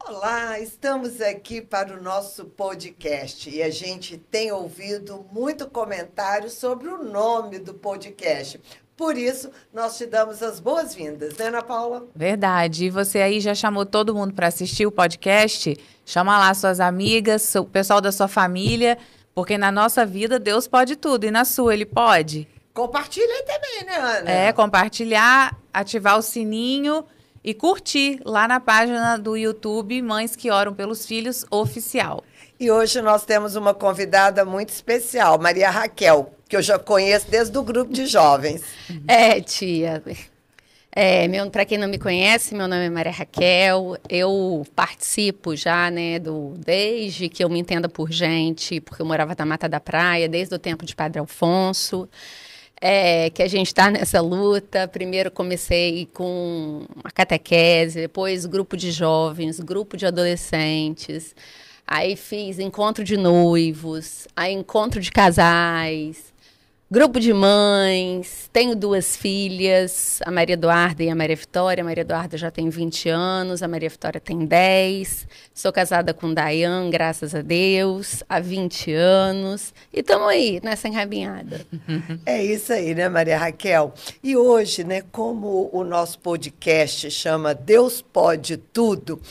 Olá, estamos aqui para o nosso podcast e a gente tem ouvido muito comentário sobre o nome do podcast. Por isso, nós te damos as boas-vindas, né, Ana Paula? Verdade. E você aí já chamou todo mundo para assistir o podcast? Chama lá suas amigas, o pessoal da sua família, porque na nossa vida Deus pode tudo e na sua Ele pode. Compartilha aí também, né, Ana? É, compartilhar, ativar o sininho e curtir lá na página do YouTube Mães que Oram pelos Filhos Oficial. E hoje nós temos uma convidada muito especial, Maria Raquel, que eu já conheço desde o grupo de jovens. Tia. Para quem não me conhece, meu nome é Maria Raquel. Eu participo já, desde que eu me entenda por gente, porque eu morava na Mata da Praia, desde o tempo de Padre Alfonso. Que a gente está nessa luta. Primeiro comecei com a catequese, depois grupo de jovens, grupo de adolescentes. Aí fiz encontro de noivos, aí encontro de casais, grupo de mães. Tenho 2 filhas, a Maria Eduarda e a Maria Vitória. A Maria Eduarda já tem 20 anos, a Maria Vitória tem 10. Sou casada com o Dayan, graças a Deus, há 20 anos. E estamos aí, nessa encaminhada. É isso aí, né, Maria Raquel? E hoje, né, como o nosso podcast chama Deus Pode Tudo,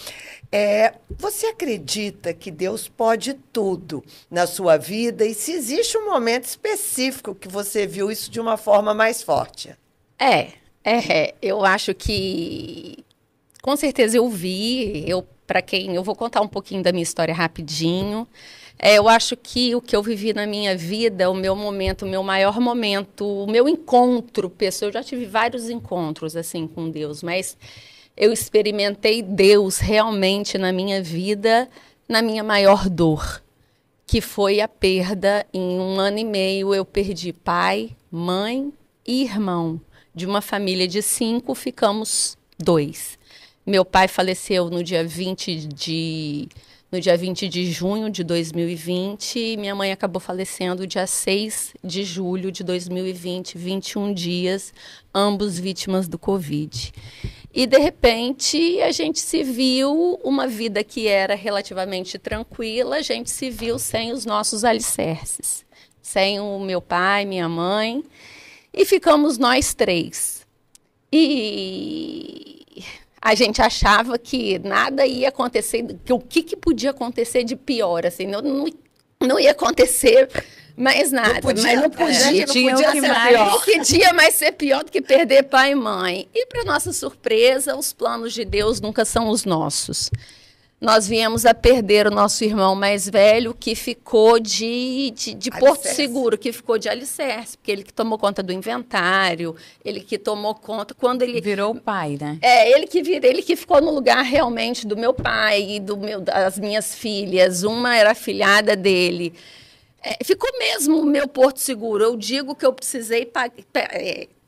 você acredita que Deus pode tudo na sua vida? E se existe um momento específico que você viu isso de uma forma mais forte? Eu acho que, com certeza eu vi. Eu vou contar um pouquinho da minha história rapidinho. Eu acho que o que eu vivi na minha vida, o meu momento, o meu maior momento, o meu encontro, eu já tive vários encontros assim com Deus, mas eu experimentei Deus realmente na minha vida, na minha maior dor, que foi a perda. Em 1 ano e meio eu perdi pai, mãe e irmão. De uma família de 5, ficamos 2. Meu pai faleceu no dia 20 de junho de 2020 e minha mãe acabou falecendo dia 6 de julho de 2020, 21 dias, ambos vítimas do Covid. E, de repente, a gente se viu, uma vida que era relativamente tranquila, a gente se viu sem os nossos alicerces, sem o meu pai, minha mãe, e ficamos nós 3. E a gente achava que nada ia acontecer, que o que podia acontecer de pior, assim, não ia acontecer mais nada, mas não podia ser pior. O que podia mais ser pior do que perder pai e mãe? E, para nossa surpresa, os planos de Deus nunca são os nossos. Nós viemos a perder o nosso irmão mais velho, que ficou de Porto Seguro, que ficou de alicerce, porque ele que tomou conta do inventário, ele que tomou conta quando ele virou o pai, né? Ele que ficou no lugar realmente do meu pai e das minhas filhas. Uma era afilhada dele. Ficou mesmo o meu Porto Seguro. Eu digo que eu precisei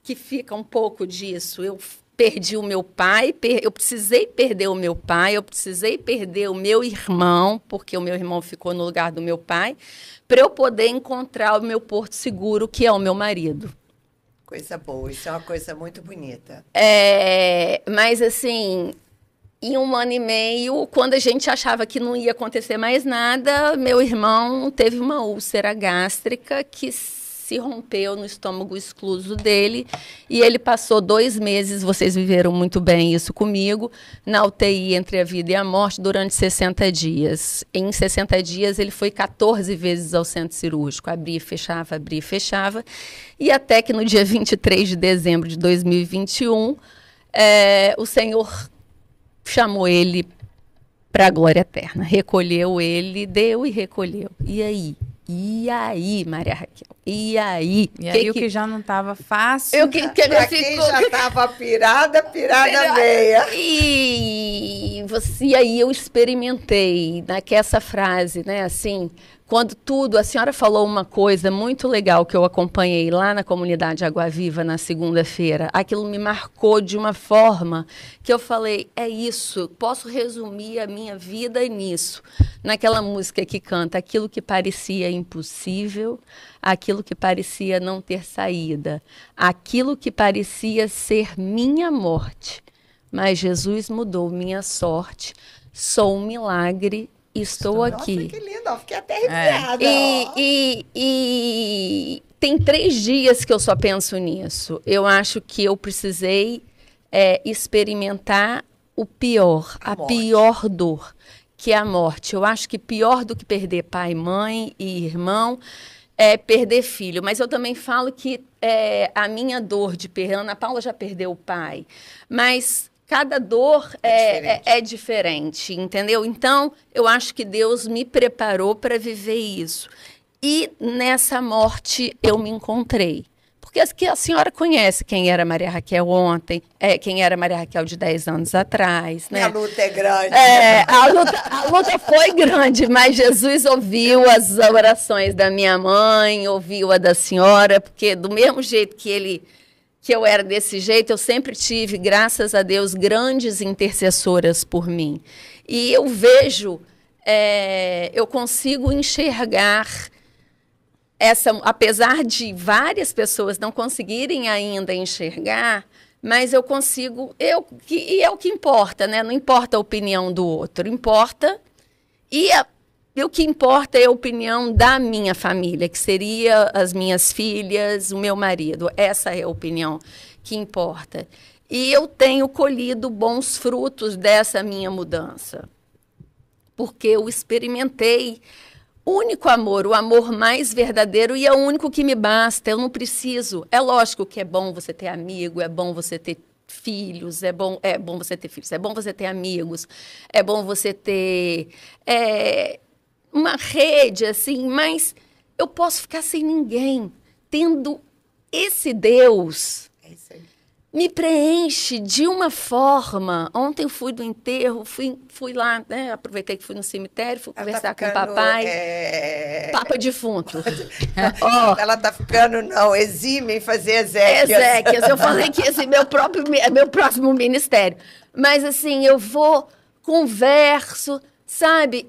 que fica um pouco disso. Eu perdi o meu pai, eu precisei perder o meu pai, eu precisei perder o meu irmão, porque o meu irmão ficou no lugar do meu pai, para eu poder encontrar o meu Porto Seguro, que é o meu marido. Coisa boa, isso é uma coisa muito bonita. Mas, assim, em 1 ano e meio, quando a gente achava que não ia acontecer mais nada, meu irmão teve uma úlcera gástrica que se rompeu no estômago excluso dele e ele passou 2 meses, vocês viveram muito bem isso comigo, na UTI entre a vida e a morte durante 60 dias. Em 60 dias ele foi 14 vezes ao centro cirúrgico, abria e fechava, e até que no dia 23 de dezembro de 2021, o Senhor chamou ele para a glória eterna, recolheu ele, deu e recolheu. E aí, Maria Raquel? E aí? E aí o que já não estava fácil. Para quem já estava pirada meia. E aí eu experimentei, né, que essa frase, né, assim, quando tudo, a senhora falou uma coisa muito legal que eu acompanhei lá na comunidade Água Viva na segunda-feira. Aquilo me marcou de uma forma que eu falei, é isso, posso resumir a minha vida nisso. Naquela música que canta, aquilo que parecia impossível, aquilo que parecia não ter saída, aquilo que parecia ser minha morte. Mas Jesus mudou minha sorte sou um milagre, estou aqui. Nossa, que lindo, ó, fiquei até arrepiada. E tem 3 dias que eu só penso nisso. Eu acho que eu precisei experimentar o pior, a pior dor, que é a morte. Eu acho que pior do que perder pai, mãe e irmão é perder filho. Mas eu também falo que a minha dor de perder... Ana Paula já perdeu o pai, mas cada dor é diferente, entendeu? Então, eu acho que Deus me preparou para viver isso. E nessa morte eu me encontrei. Porque a senhora conhece quem era Maria Raquel ontem, quem era Maria Raquel de 10 anos atrás, né? A luta é grande. A luta foi grande, mas Jesus ouviu as orações da minha mãe, ouviu a da senhora, porque do mesmo jeito que eu era desse jeito, eu sempre tive, graças a Deus, grandes intercessoras por mim. E eu vejo, eu consigo enxergar apesar de várias pessoas não conseguirem ainda enxergar, mas eu consigo, e é o que importa, né? Não importa a opinião do outro, importa, e o que importa é a opinião da minha família, que seria as minhas filhas, o meu marido. Essa é a opinião que importa. E eu tenho colhido bons frutos dessa minha mudança, porque eu experimentei o único amor, o amor mais verdadeiro, e é o único que me basta. Eu não preciso. É lógico que é bom você ter amigo, é bom você ter filhos, é bom você ter filhos, é bom você ter amigos, é bom você ter uma rede, assim, mas eu posso ficar sem ninguém, tendo esse Deus. É isso aí. Me preenche de uma forma. Ontem eu fui do enterro, fui lá, né? Aproveitei que fui no cemitério, fui conversar com o papai. Papa defunto. Ela tá ficando, não, exime em fazer exéquias. Exéquias. Eu falei que esse é meu próximo ministério. Mas assim, eu vou, converso, sabe?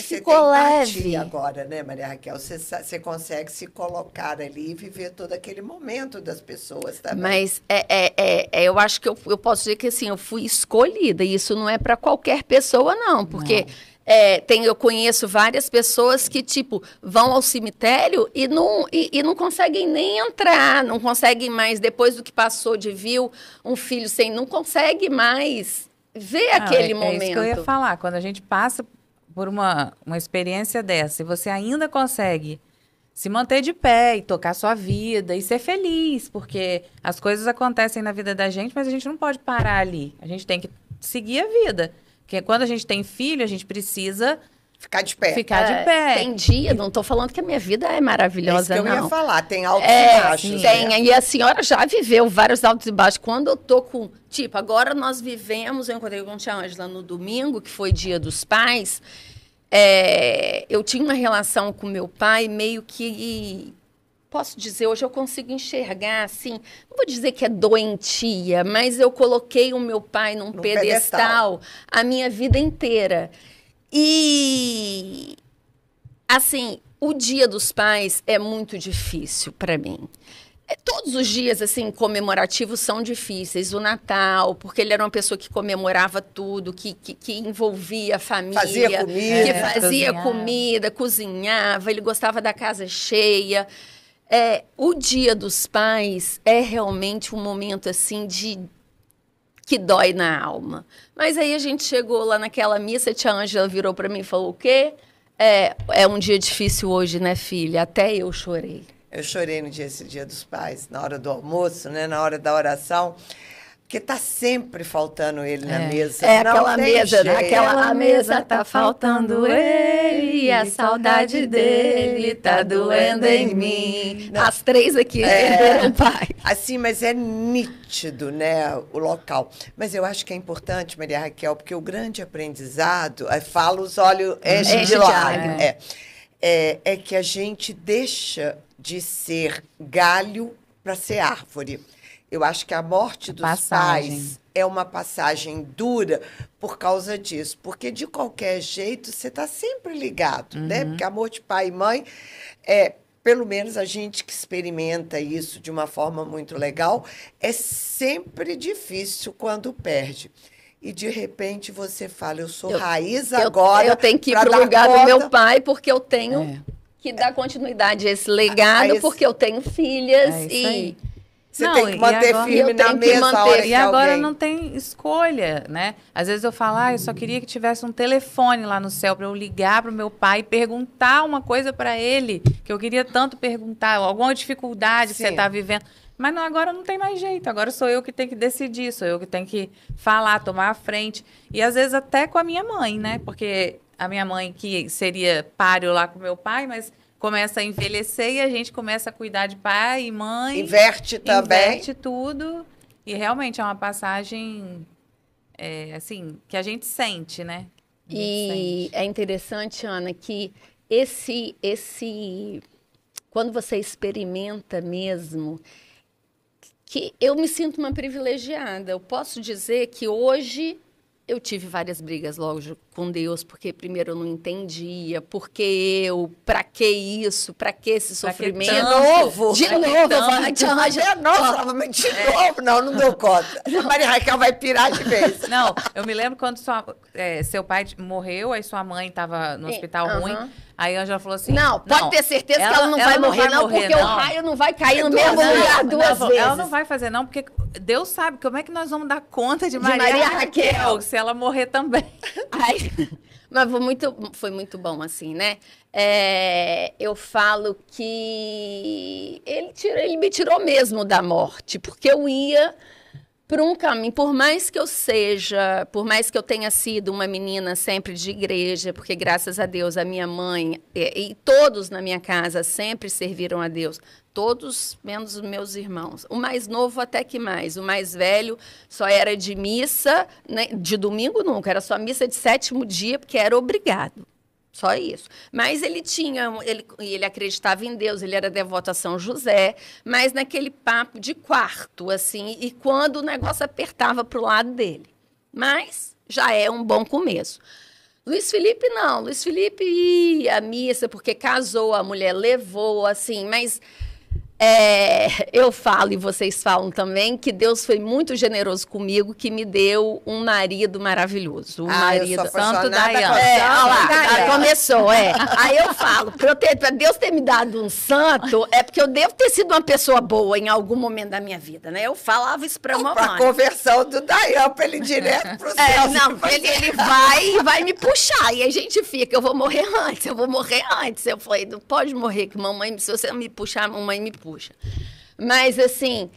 Ficou leve. Agora, né, Maria Raquel? Você consegue se colocar ali e viver todo aquele momento das pessoas também. Mas eu acho que eu posso dizer que assim, eu fui escolhida. E isso não é para qualquer pessoa, não. Porque eu conheço várias pessoas que, tipo, vão ao cemitério e não conseguem nem entrar. Não conseguem mais, depois do que passou de viu um filho sem... Não consegue mais ver aquele momento. É isso que eu ia falar. Quando a gente passa por uma experiência dessa e você ainda consegue se manter de pé e tocar sua vida e ser feliz, porque as coisas acontecem na vida da gente, mas a gente não pode parar ali. A gente tem que seguir a vida. Porque quando a gente tem filho, a gente precisa ficar de pé. Tem dia, não estou falando que a minha vida é maravilhosa, não. É isso que eu ia falar, tem altos e baixos. Tem, né? E a senhora já viveu vários altos e baixos. Quando eu tô com... Tipo, agora nós vivemos... Eu encontrei com a tia Ângela no domingo, que foi Dia dos Pais. Eu tinha uma relação com meu pai meio que... Posso dizer, hoje eu consigo enxergar, assim... Não vou dizer que é doentia, mas eu coloquei o meu pai num pedestal a minha vida inteira. E, assim, o Dia dos Pais é muito difícil para mim. Todos os dias, assim, comemorativos são difíceis. O Natal, porque ele era uma pessoa que comemorava tudo, que envolvia a família. Fazia comida. Que fazia comida, cozinhava, ele gostava da casa cheia. O Dia dos Pais é realmente um momento, assim, que dói na alma. Mas aí a gente chegou lá naquela missa, a tia Ângela virou para mim e falou: o quê? É um dia difícil hoje, né, filha? Até eu chorei. Eu chorei no esse Dia dos Pais, na hora do almoço, né, na hora da oração, porque tá sempre faltando ele na mesa. Aquela mesa, a mesa tá faltando ele, e a saudade dele tá doendo em mim. Não. As 3 aqui perderam o pai. Assim, mas é nítido, né, o local. Mas eu acho que é importante, Maria Raquel, porque o grande aprendizado, fala os olhos enchem de lágrimas, é que a gente deixa de ser galho para ser árvore. Eu acho que a morte dos pais é uma passagem dura por causa disso. Porque, de qualquer jeito, você está sempre ligado, né? Porque amor de pai e mãe, pelo menos a gente que experimenta isso de uma forma muito legal, é sempre difícil quando perde. e de repente você fala, eu sou raiz agora. Eu tenho que ir para o lugar do meu pai, porque eu tenho que dar continuidade a esse legado, porque eu tenho filhas e... Você tem que manter firme na mesma hora. E agora não tem escolha, né? Às vezes eu falo, eu só queria que tivesse um telefone lá no céu para eu ligar para o meu pai e perguntar uma coisa para ele, que eu queria tanto perguntar, alguma dificuldade que você está vivendo. Mas não, agora não tem mais jeito, agora sou eu que tenho que decidir, sou eu que tenho que falar, tomar a frente. E às vezes até com a minha mãe, né? Porque a minha mãe, que seria páreo lá com o meu pai, mas começa a envelhecer e a gente começa a cuidar de pai e mãe. Inverte também. Inverte tudo. E realmente é uma passagem, assim, que a gente sente, né? É interessante, Ana, que quando você experimenta mesmo, que eu me sinto uma privilegiada. Eu posso dizer que hoje eu tive várias brigas logo com Deus, porque primeiro eu não entendia, porque pra que isso, pra que esse sofrimento? De novo? De novo, não dou conta. A Maria Raquel vai pirar de vez. Não, eu me lembro quando seu pai morreu, aí sua mãe estava no hospital ruim, aí a Ângela falou assim... Não, pode ter certeza que ela não vai morrer, porque o raio não vai cair no mesmo lugar duas vezes. Ela não vai fazer, não, porque Deus sabe como é que nós vamos dar conta de Maria Raquel se ela morrer também. Mas foi muito bom, assim, né? Eu falo que ele me tirou mesmo da morte, porque eu ia para um caminho, por mais que eu tenha sido uma menina sempre de igreja, porque graças a Deus a minha mãe e todos na minha casa sempre serviram a Deus, todos menos os meus irmãos. O mais novo até que mais, o mais velho só era de missa, né? De domingo nunca, era só missa de 7º dia, porque era obrigado. Só isso. Mas ele acreditava em Deus, ele era devoto a São José, mas naquele papo de quarto, assim, e quando o negócio apertava para o lado dele. Mas já é um bom começo. Luiz Felipe não. Luiz Felipe ia à missa porque casou, a mulher levou, assim, mas... eu falo, e vocês falam também, que Deus foi muito generoso comigo, que me deu um marido maravilhoso. Marido santo Dayane. Começou, Aí eu falo, para Deus ter me dado um santo, é porque eu devo ter sido uma pessoa boa em algum momento da minha vida, né? Eu falava isso para mamãe. Para a conversão do Dayane, para ele ir direto para o céu. Não, ele vai me puxar, e a gente fica, eu vou morrer antes. Eu falei, não pode morrer, que mamãe, se você me puxar, a mamãe me puxa. Mas, assim,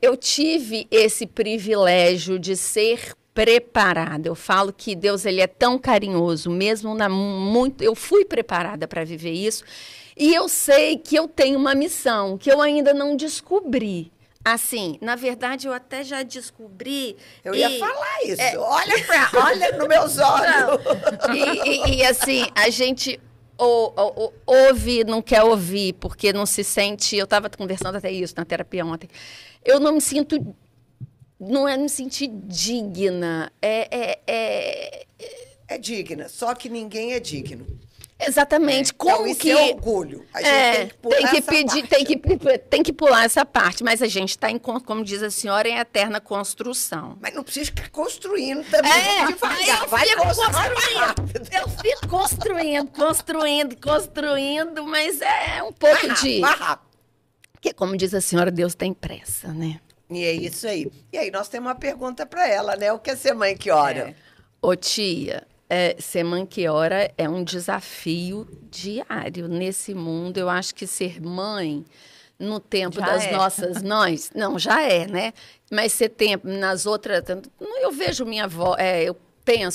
eu tive esse privilégio de ser preparada. Eu falo que Deus ele é tão carinhoso, mesmo eu fui preparada para viver isso, e eu sei que eu tenho uma missão que eu ainda não descobri. Assim, na verdade, eu até já descobri... Eu ia falar isso. Olha nos meus olhos. E assim, a gente... ouve, não quer ouvir, porque não se sente... Eu estava conversando até isso na terapia ontem. Eu não me sinto... Não é me sentir digna. É digna, só que ninguém é digno. Exatamente. Como então, que... Isso é orgulho. A gente tem que pular essa parte. Tem que pular essa parte, mas a gente está, como diz a senhora, em eterna construção. Mas não precisa ficar construindo também. Devagar, vai construindo. Eu fico construindo, mas é um pouco Porque, como diz a senhora, Deus tem pressa, né? E é isso aí. E aí, nós temos uma pergunta para ela, né? O que é ser mãe que ora? Ô, tia... ser mãe que ora é um desafio diário nesse mundo. Eu acho que ser mãe, no tempo das nossas mães... Não, já é, né? Mas ser tempo, nas outras... Eu vejo minha avó... eu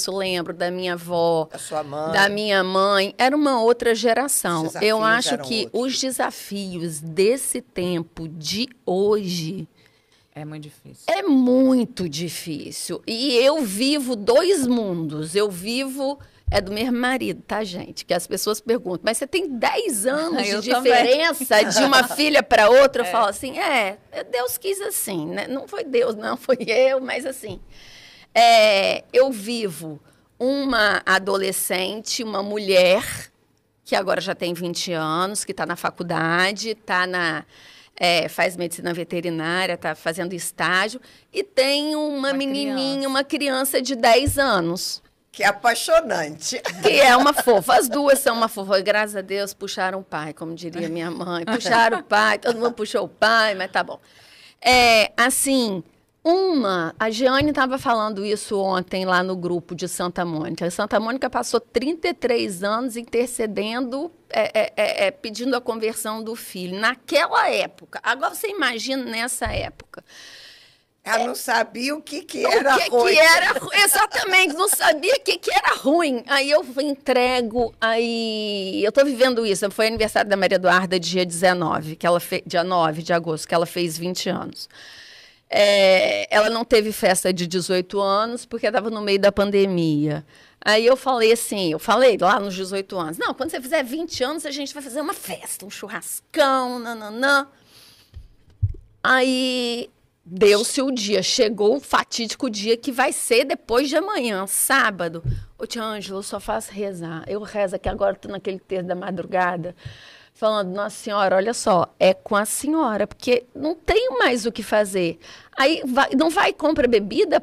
lembro da minha avó... Da sua mãe. Da minha mãe. Era uma outra geração. Eu acho que os desafios desse tempo de hoje... É muito difícil. É muito difícil. E eu vivo 2 mundos. Eu vivo... É do mesmo marido, tá, gente? Que as pessoas perguntam, mas você tem 10 anos de diferença de uma filha para outra? Eu falo assim, Deus quis assim, né? Não foi Deus, não, foi eu, mas assim. Eu vivo uma adolescente, uma mulher, que agora já tem 20 anos, que está na faculdade, está faz medicina veterinária, está fazendo estágio, e tem uma menininha, uma criança de 10 anos. Que é apaixonante. Que é uma fofa. As duas são uma fofa. Graças a Deus, puxaram o pai, como diria minha mãe. Puxaram o pai, todo mundo puxou o pai, mas tá bom. Assim, a Jeane estava falando isso ontem lá no grupo de Santa Mônica. A Santa Mônica passou 33 anos intercedendo, pedindo a conversão do filho. Naquela época. Agora você imagina nessa época. Ela não sabia o que era ruim. Exatamente, não sabia o que era ruim. Aí eu entrego, eu estou vivendo isso. Foi aniversário da Maria Eduarda, dia 19, dia 9 de agosto, que ela fez 20 anos. Ela não teve festa de 18 anos, porque estava no meio da pandemia. Aí eu falei lá nos 18 anos, não, quando você fizer 20 anos, a gente vai fazer uma festa, um churrascão, nananã. Aí... deu-se o dia, chegou o fatídico dia que vai ser depois de amanhã, sábado. Ô, tia Ângela, eu só faço rezar. Eu rezo aqui agora, estou naquele terço da madrugada, falando, Nossa Senhora, olha só, é com a senhora, porque não tenho mais o que fazer. Aí não vai, compra bebida,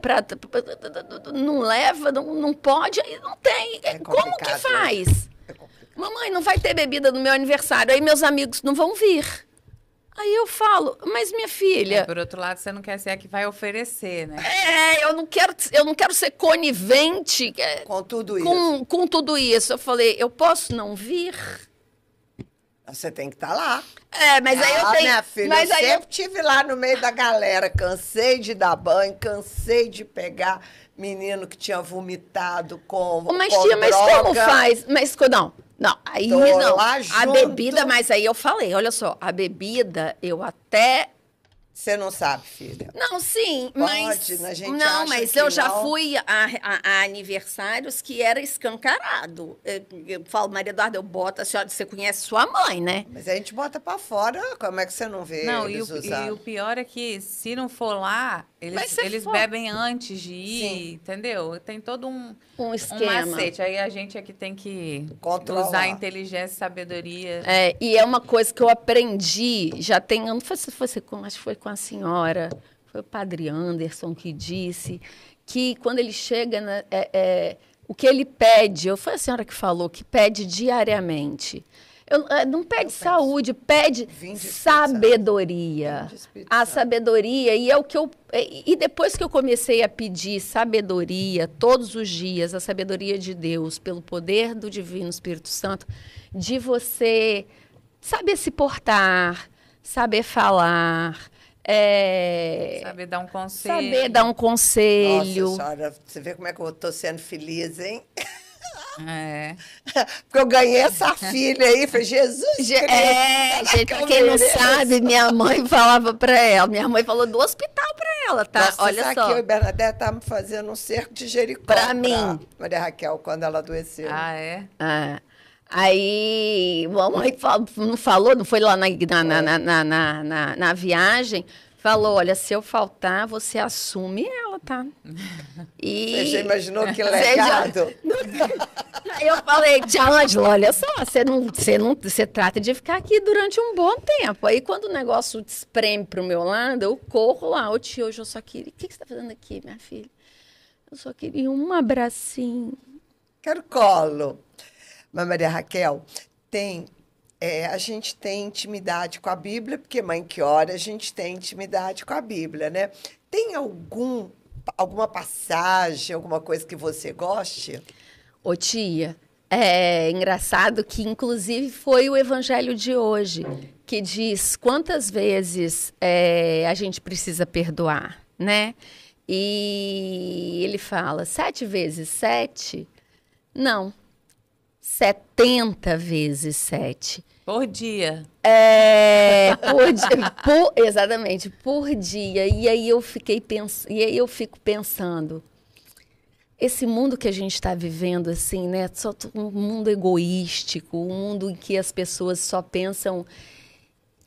não leva, não pode, aí não tem. Como que faz? Mamãe, não vai ter bebida no meu aniversário, aí meus amigos não vão vir. Aí eu falo, mas minha filha... por outro lado, você não quer ser a que vai oferecer, né? Eu não quero ser conivente com tudo isso. Com tudo isso. Eu falei, eu posso não vir? Você tem que estar lá. Mas aí eu tenho... minha filha, mas eu aí sempre estive lá no meio da galera. Cansei de dar banho, cansei de pegar menino que tinha vomitado com Mas com tia, mas droga. como faz? Mas não, aí Tô não. lá A junto. bebida, mas aí eu falei, olha só, a bebida eu até... Você não sabe, filha. Não, sim, Pode, a gente não, acha mas que eu já não. fui a aniversários que era escancarado. Eu falo, Maria Eduarda, eu boto a senhora, você conhece sua mãe, né? Mas a gente bota pra fora, como é que você não vê Não, eles e usando? o pior é que, se não for lá, eles bebem antes de ir, Sim. entendeu? Tem todo um esquema. macete. Aí a gente é que tem que Controlar. usar inteligência e sabedoria. E é uma coisa que eu aprendi, já tem, não foi, acho que foi com a senhora, foi o padre Anderson que disse, que quando ele chega, o que ele pede, foi a senhora que falou, que pede diariamente. Não pede saúde, pede sabedoria. A sabedoria, e é o que e depois que eu comecei a pedir sabedoria todos os dias, a sabedoria de Deus, pelo poder do Divino Espírito Santo, de você saber se portar, saber falar, Saber dar um conselho. saber dar um conselho. Nossa senhora, você vê como é que eu tô sendo feliz, hein? Porque eu ganhei essa filha aí, falei, Jesus Cristo. Gente, pra quem não sabe, minha mãe falava pra ela, minha mãe falou do hospital pra ela, tá? Nossa, Olha sabe só. que eu e Bernadette estávamos fazendo um cerco de Jericó Pra mim. Maria Raquel, quando ela adoeceu. Aí, mamãe não falou, não foi lá na viagem, falou, olha, se eu faltar, você assume ela, tá? Você já imaginou que legado? Aí eu falei, tia Ângela, olha só, você trata de ficar aqui durante um bom tempo. Aí quando o negócio espreme pro meu lado, eu corro lá, ô tio, hoje eu só queria, o que você tá fazendo aqui, minha filha? Eu só queria um abracinho. Quero colo. Mas, Maria Raquel, a gente tem intimidade com a Bíblia, porque mãe que ora, a gente tem intimidade com a Bíblia, né? Tem alguma passagem, alguma coisa que você goste? Ô tia, é engraçado que inclusive foi o evangelho de hoje, que diz quantas vezes a gente precisa perdoar, né? E ele fala, 7 vezes 7? Não. 70 vezes 7. Por dia. Por dia. Exatamente, por dia. E aí eu fico pensando, esse mundo que a gente está vivendo, assim, né? Só um mundo egoístico, um mundo em que as pessoas só pensam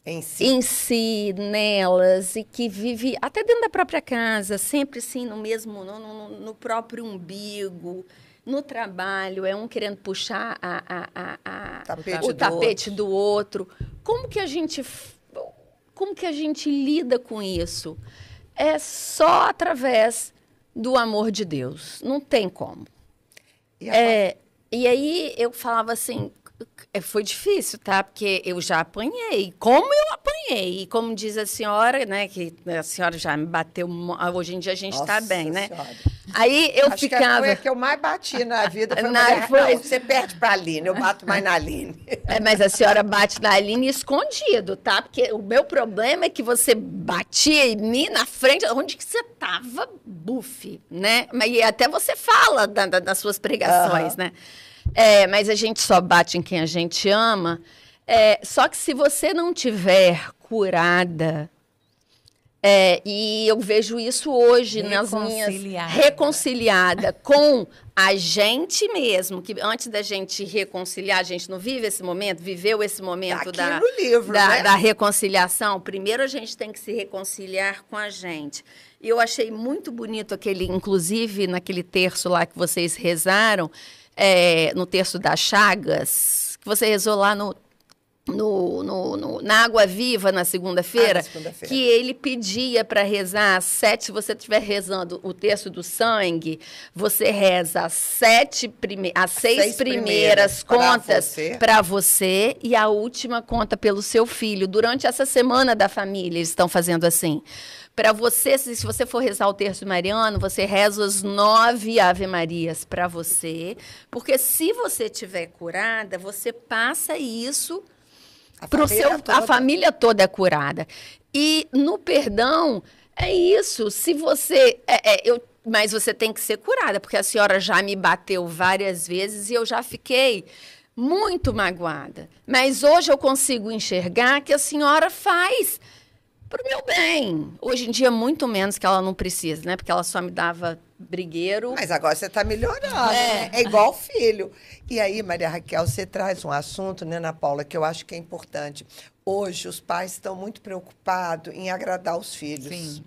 em si, nelas, e que vive até dentro da própria casa, sempre assim, no próprio umbigo. No trabalho, um querendo puxar o tapete do outro. Como que a gente como que a gente lida com isso? É só através do amor de Deus. Não tem como. E aí eu falava assim, foi difícil, tá? Porque eu já apanhei. Como eu apanhei? E como diz a senhora, né? Que a senhora já me bateu. Hoje em dia a gente está bem, né? Senhora. Aí eu Acho ficava. que foi a que eu mais bati na vida. Foi Foi. Você perde para a Aline, eu bato mais na Aline. Mas a senhora bate na Aline escondido, tá? Porque o meu problema é que você batia em mim na frente, onde que você tava, bufe, né? E até você fala das suas pregações, né? Mas a gente só bate em quem a gente ama. Só que se você não tiver curada, e eu vejo isso hoje nas minhas... Reconciliada com a gente mesmo, que antes da gente reconciliar, a gente não vive esse momento, viveu esse momento no livro, né? da reconciliação. Primeiro a gente tem que se reconciliar com a gente. E eu achei muito bonito inclusive naquele terço lá que vocês rezaram, no terço das chagas, que você rezou lá na Água Viva, na segunda-feira, que ele pedia para rezar às 7, se você estiver rezando o terço do sangue, você reza as 6 primeiras contas para você e a última conta pelo seu filho. Durante essa semana da família, eles estão fazendo assim. Para você, se você for rezar o terço mariano, você reza as 9 Ave Marias para você, porque se você estiver curada, você passa isso... A família toda é curada. E no perdão, é isso. Se você... mas você tem que ser curada, porque a senhora já me bateu várias vezes e eu já fiquei muito magoada. Mas hoje eu consigo enxergar que a senhora faz pro meu bem. Hoje em dia, muito menos, que ela não precisa, né? Porque ela só me dava brigueiro. Mas agora você está melhorando, né? É igual filho. E aí, Maria Raquel, você traz um assunto, né, Ana Paula, que eu acho que é importante. Hoje, os pais estão muito preocupados em agradar os filhos. Sim.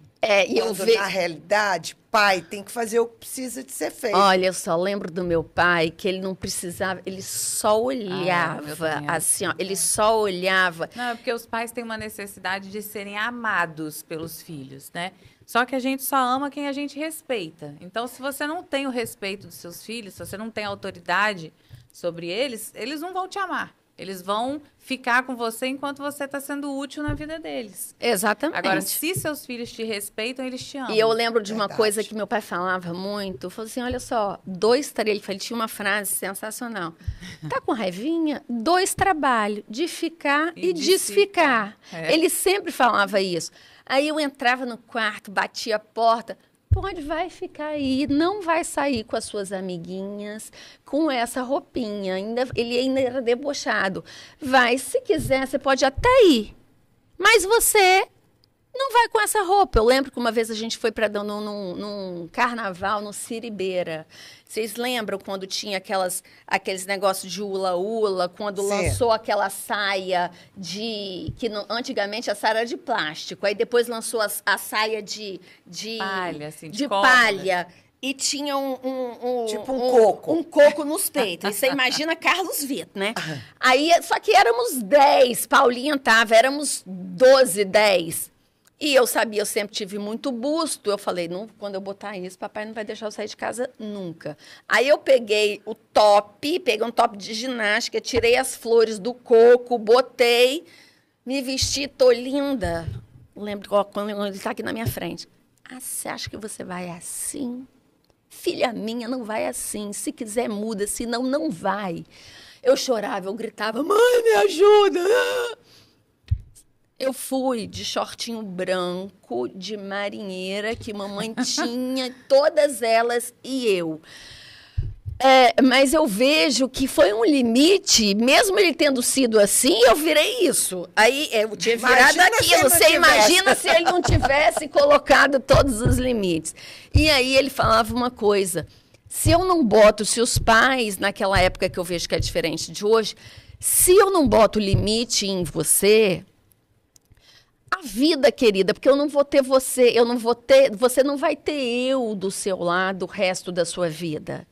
Na realidade, pai tem que fazer o que precisa de ser feito. Olha, eu só lembro do meu pai que ele não precisava, ele só olhava, assim, ó, ele só olhava. Não, é porque os pais têm uma necessidade de serem amados pelos filhos, né? Só que a gente só ama quem a gente respeita. Então, se você não tem o respeito dos seus filhos, se você não tem autoridade sobre eles, eles não vão te amar. Eles vão ficar com você enquanto você está sendo útil na vida deles. Exatamente. Agora, se seus filhos te respeitam, eles te amam. E eu lembro de uma coisa que meu pai falava muito. Falou assim, olha só, 2 trabalhos. Ele tinha uma frase sensacional. Tá com raivinha? 2 trabalhos. De ficar e desficar. Ele sempre falava isso. Aí eu entrava no quarto, batia a porta... vai ficar aí, não vai sair com as suas amiguinhas, com essa roupinha, ele ainda era debochado. Vai, se quiser, você pode até ir, mas você não vai com essa roupa. Eu lembro que uma vez a gente foi para num carnaval no Siribeira. Vocês lembram quando tinha aqueles negócios de ula-ula, quando lançou aquela saia antigamente a saia era de plástico, aí depois lançou a saia de palha, assim, de palha. E tinha tipo um coco. Um coco nos peitos. E você imagina Carlos Vitor, né? Aí, só que éramos 10, Paulinha tava, éramos 12, 10. E eu sabia, eu sempre tive muito busto. Eu falei, não, quando eu botar isso, papai não vai deixar eu sair de casa nunca. Aí eu peguei um top de ginástica, tirei as flores do coco, botei, me vesti, tô linda. Lembro quando ele está aqui na minha frente. Você acha que você vai assim? Filha minha, não vai assim. Se quiser, muda, senão não vai. Eu chorava, eu gritava, mãe, me ajuda! Eu fui de shortinho branco, de marinheira, que mamãe tinha, todas elas e eu. Mas eu vejo que foi um limite, mesmo ele tendo sido assim, eu virei isso. Aí eu tinha virado aquilo. Você imagina se ele não tivesse colocado todos os limites. E aí ele falava uma coisa, se os pais, naquela época que eu vejo que é diferente de hoje, se eu não boto limite em você... A vida, querida, porque eu não vou ter você, você não vai ter eu do seu lado o resto da sua vida.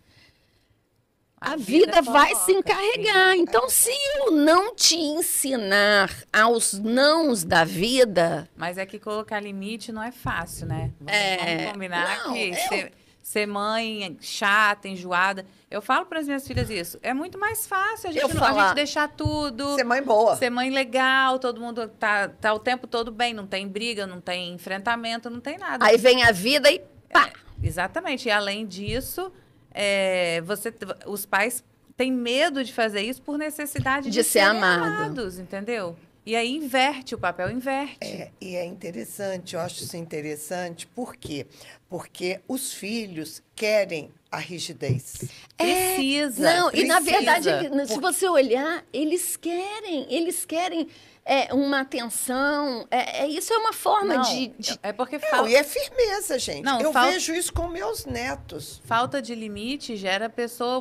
a vida vai coloca, se encarregar. sim. Então, se eu não te ensinar aos nãos da vida, Mas é que colocar limite não é fácil, né? É, Vamos combinar não, que eu- ser mãe chata, enjoada. Eu falo para as minhas filhas isso. É muito mais fácil a gente, Eu a falar- gente deixar tudo. Ser mãe boa. Ser mãe legal, todo mundo tá o tempo todo bem, não tem briga, não tem enfrentamento, não tem nada. aí vem a vida e pá! Exatamente. E além disso, os pais têm medo de fazer isso por necessidade De ser serem amado. amados, entendeu? E aí inverte, o papel inverte. E é interessante, eu acho isso interessante, por quê? Porque os filhos querem a rigidez. Precisa. Não, e na precisa. verdade, se você olhar, eles querem uma atenção. Isso é uma forma Não, de é porque Não, e é firmeza, gente. Não, eu falta- vejo isso com meus netos. falta de limite gera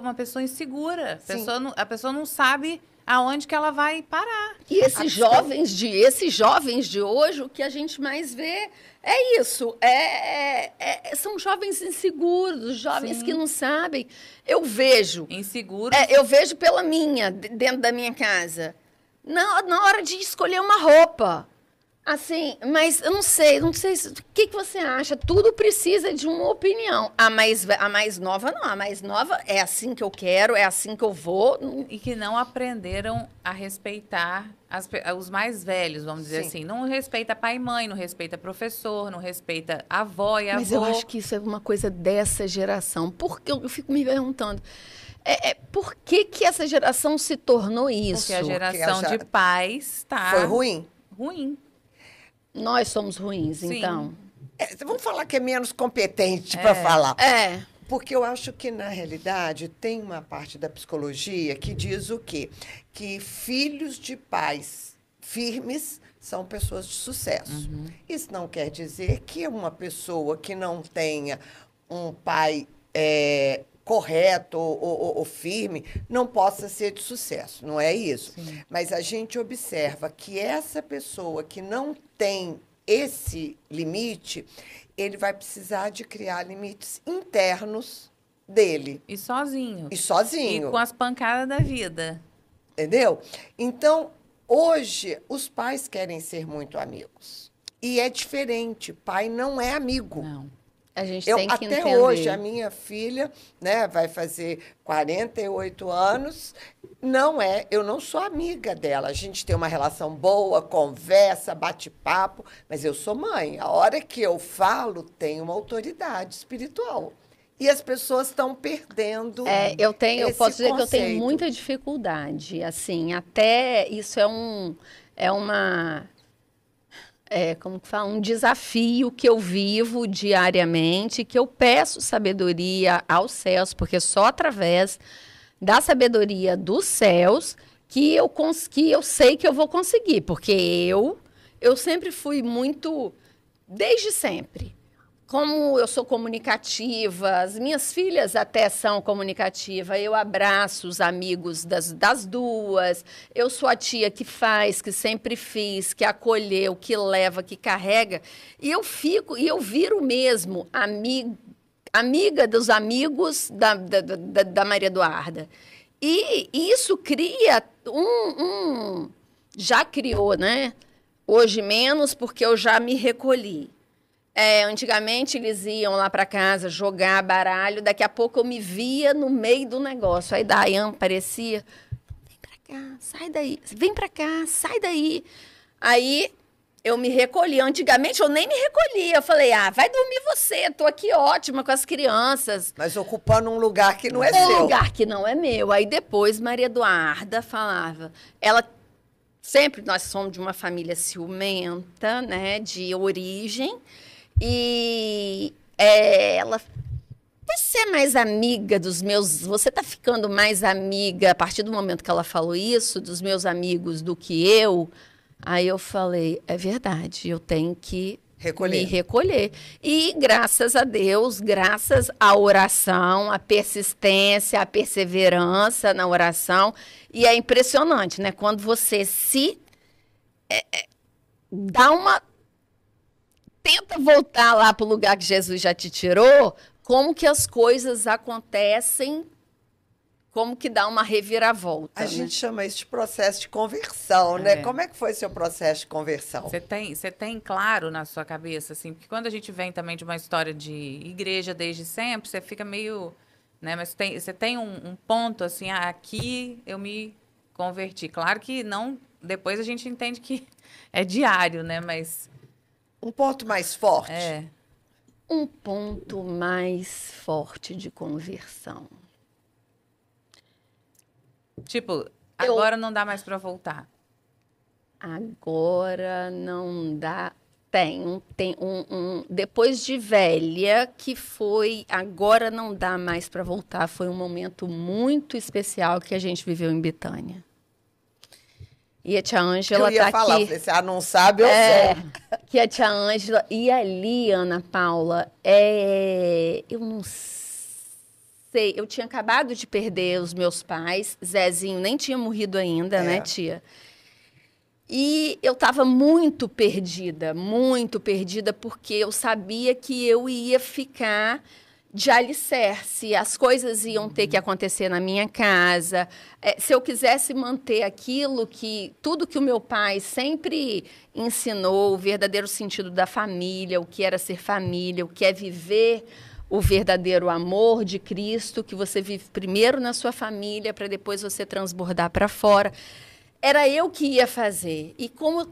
uma pessoa insegura. Sim. A pessoa não sabe aonde que ela vai parar. E esses jovens de hoje, o que a gente mais vê é isso. São jovens inseguros, jovens Sim. que não sabem. Eu vejo Inseguro. pela dentro da minha casa. Na hora de escolher uma roupa. Assim, mas eu não sei, o que você acha? Tudo precisa de uma opinião. A mais nova não, a mais nova é assim que eu quero, é assim que eu vou. E que não aprenderam a respeitar os mais velhos, vamos dizer Sim. assim. Não respeita pai e mãe, não respeita professor, não respeita avó e avô. Mas eu acho que isso é uma coisa dessa geração. Porque eu fico me perguntando, por que essa geração se tornou isso? Porque a geração Porque de pais tá Foi ruim? ruim. Nós somos ruins, Sim. então. Vamos falar que é menos competente para falar. É. Porque eu acho que, na realidade, tem uma parte da psicologia que diz o quê? Que filhos de pais firmes são pessoas de sucesso. Isso não quer dizer que uma pessoa que não tenha um pai correto ou firme não possa ser de sucesso. Não é isso. Sim. Mas a gente observa que essa pessoa que não tem esse limite, ele vai precisar de criar limites internos dele. E sozinho. E sozinho. E com as pancadas da vida. Entendeu? Então, hoje, os pais querem ser muito amigos. E é diferente. Pai não é amigo. Não. A gente tem que Até entender. hoje, a minha filha, né, vai fazer 48 anos, eu não sou amiga dela. A gente tem uma relação boa, conversa, bate-papo, mas eu sou mãe. A hora que eu falo, tem uma autoridade espiritual. E as pessoas estão perdendo Eu esse posso dizer que eu tenho conceito. muita dificuldade, assim, até isso como que fala, um desafio que eu vivo diariamente, que eu peço sabedoria aos céus, porque só através da sabedoria dos céus que eu sei que eu vou conseguir, porque eu sempre fui muito, desde sempre. Como eu sou comunicativa, as minhas filhas até são comunicativas, eu abraço os amigos das duas, eu sou a tia que faz, que sempre fiz, que acolheu, que leva, que carrega, e eu viro mesmo amiga dos amigos da Maria Eduarda. E isso cria já criou, né? Hoje menos, porque eu já me recolhi. Antigamente eles iam lá para casa jogar baralho, daqui a pouco eu me via no meio do negócio. Aí Dayan aparecia, vem para cá, sai daí, vem para cá, sai daí. Aí eu me recolhi. Antigamente eu nem me recolhia, eu falei, vai dormir você, tô aqui ótima com as crianças. Mas ocupando um lugar que não é Um seu. lugar que não é meu. Aí depois Maria Eduarda falava, sempre nós somos de uma família ciumenta, né, de origem. E ela, você é mais amiga dos meus, você tá ficando mais amiga, a partir do momento que ela falou isso, dos meus amigos do que eu. Aí eu falei, é verdade, eu tenho que me recolher. E graças a Deus, graças à oração, à persistência, à perseverança na oração, e é impressionante, né? Quando você tenta voltar lá para o lugar que Jesus já te tirou, como que as coisas acontecem como que dá uma reviravolta. A né? gente chama isso de processo de conversão, né? Como é que foi seu processo de conversão? Você tem claro na sua cabeça, assim, porque quando a gente vem também de uma história de igreja desde sempre, você fica meio, né? Mas você tem um ponto, assim, aqui eu me converti. Claro que não, depois a gente entende que é diário, né? Mas... Um ponto mais forte? Um ponto mais forte de conversão. Tipo, agora não dá mais para voltar. Agora não dá. Tem depois de velha, que foi, agora não dá mais para voltar. Foi um momento muito especial que a gente viveu em Betânia. E a tia Ângela tá falar, aqui. Eu falei, se não sabe, eu sei. Que a tia Ângela... E ali, Ana Paula, eu não sei. Eu tinha acabado de perder os meus pais. Zezinho nem tinha morrido ainda, né, tia? E eu estava muito perdida, porque eu sabia que eu ia ficar de alicerce, as coisas iam ter que acontecer na minha casa. Se eu quisesse manter tudo que o meu pai sempre ensinou, o verdadeiro sentido da família, o que era ser família, o que é viver o verdadeiro amor de Cristo, que você vive primeiro na sua família, para depois você transbordar para fora. Era eu que ia fazer. E como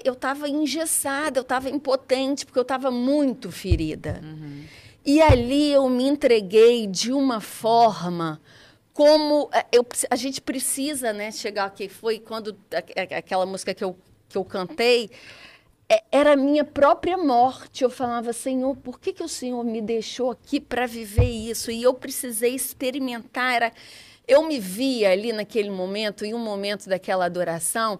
eu estava engessada, eu estava impotente, porque eu estava muito ferida. Uhum. E ali eu me entreguei de uma forma como... a gente precisa, né, chegar aqui. Foi quando aquela música que eu cantei, era a minha própria morte. Eu falava, Senhor, por que o Senhor me deixou aqui para viver isso? E eu precisei experimentar. Eu me via ali naquele momento, em um momento daquela adoração,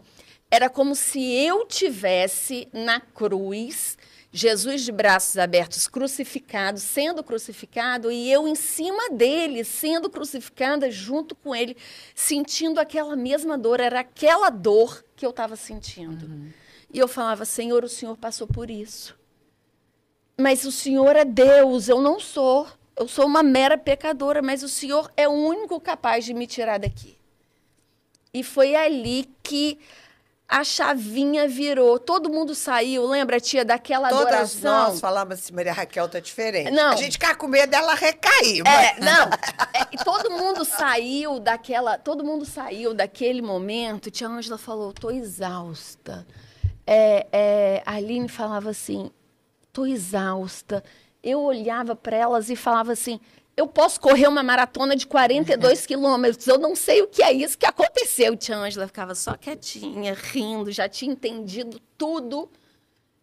era como se eu tivesse na cruz, Jesus de braços abertos, crucificado, sendo crucificado, e eu em cima dele, sendo crucificada junto com ele, sentindo aquela mesma dor. Era aquela dor que eu estava sentindo. Uhum. E eu falava, Senhor, o Senhor passou por isso. Mas o Senhor é Deus, eu não sou. Eu sou uma mera pecadora, mas o Senhor é o único capaz de me tirar daqui. E foi ali que a chavinha virou. Todo mundo saiu, lembra, tia, daquela adoração? Todas nós falávamos assim, Maria Raquel tá diferente. Não. A gente ficava com medo dela recair. Todo mundo saiu daquele momento. Tia Ângela falou, tô exausta. A Aline falava assim, tô exausta. Eu olhava para elas e falava assim, eu posso correr uma maratona de 42 quilômetros, eu não sei o que é isso que aconteceu. Tia Ângela ficava só quietinha, rindo, já tinha entendido tudo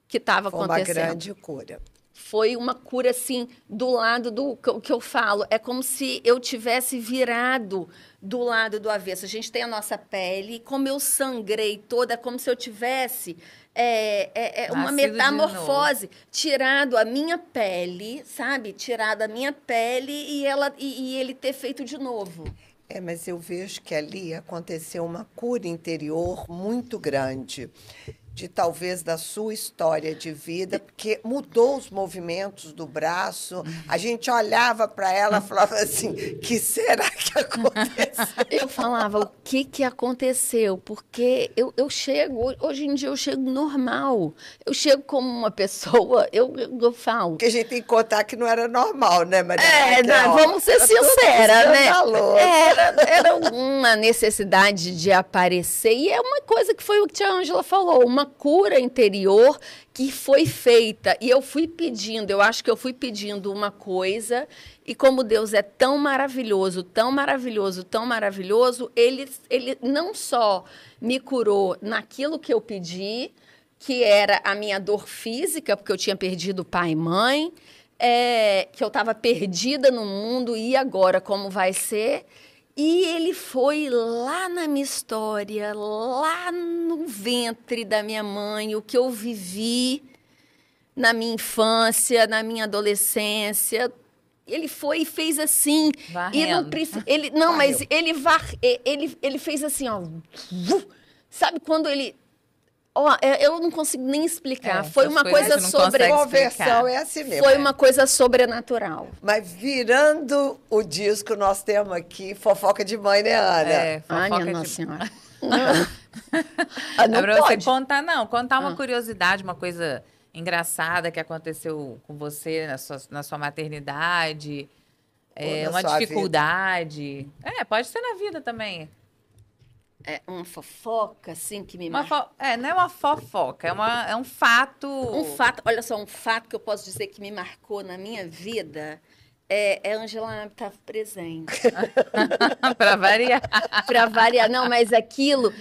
que estava acontecendo. Foi uma grande cura. Foi uma cura, assim, do lado do que eu falo. É como se eu tivesse virado do lado do avesso. A gente tem a nossa pele, como eu sangrei toda, é como se eu tivesse uma metamorfose. Tirado a minha pele, sabe? Tirado a minha pele e ele ter feito de novo. Mas eu vejo que ali aconteceu uma cura interior muito grande. De talvez da sua história de vida, porque mudou os movimentos do braço. A gente olhava para ela e falava assim, que será que aconteceu? Eu falava, o que aconteceu? Porque eu chego, hoje em dia eu chego normal. Eu chego como uma pessoa, eu falo. Porque a gente tem que contar que não era normal, né, Maria? Vamos ser sinceras, né? Era uma necessidade de aparecer. E é uma coisa que foi o que a tia Ângela falou, uma cura interior que foi feita. E eu fui pedindo, eu acho que eu fui pedindo uma coisa, e como Deus é tão maravilhoso, tão maravilhoso, tão maravilhoso, ele não só me curou naquilo que eu pedi, que era a minha dor física, porque eu tinha perdido pai e mãe, que eu estava perdida no mundo, e agora como vai ser? E ele foi lá na minha história, lá no ventre da minha mãe, o que eu vivi na minha infância, na minha adolescência. Ele foi e fez assim. Mas ele fez assim, ó. Sabe quando ele Ó, eu não consigo nem explicar. Foi uma coisas coisa você não sobre... consegue Conversão é assim mesmo. Foi uma coisa sobrenatural. Mas virando o disco, nós temos aqui fofoca de mãe, né, Ana? Ai, Fofoca minha de... Nossa Senhora. Ah, não É pra você pode. contar uma curiosidade, uma coisa engraçada que aconteceu com você na sua maternidade, na uma sua dificuldade. Pode ser na vida também. É uma fofoca, assim, que me Não marcou. é uma fofoca, é um fato. Um fato, olha só, um fato que eu posso dizer que me marcou na minha vida é Angela estar presente. Para variar. Para variar. Não, mas aquilo